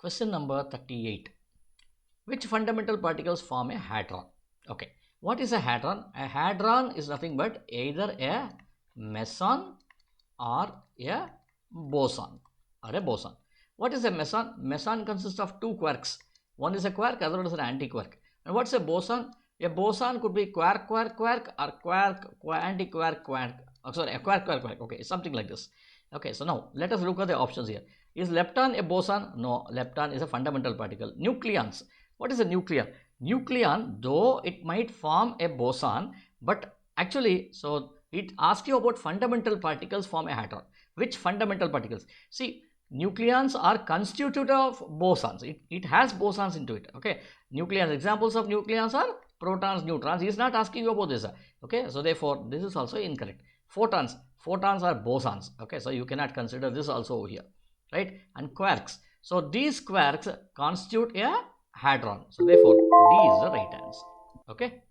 Question number 38. Which fundamental particles form a hadron? Okay. What is a hadron? A hadron is nothing but either a meson or a boson What is a meson? Meson consists of two quarks. One is a quark, other one is an antiquark. And what's a boson? A boson could be quark or antiquark quark. Oh, sorry, a quark. Okay, something like this. Okay, so now let us look at the options here. Is lepton a boson? No, lepton is a fundamental particle. Nucleons. What is a nucleon? Nucleon, though it might form a boson, but actually, so it asks you about fundamental particles form a hadron. Which fundamental particles? See, nucleons are constituted of bosons. It has bosons into it. Okay, nucleons, examples of nucleons are protons, neutrons. He is not asking you about this. Okay, so therefore this is also incorrect. Photons are bosons. Okay, so you cannot consider this also over here, right? And quarks, so these quarks constitute a hadron, so therefore D is the right answer. Okay.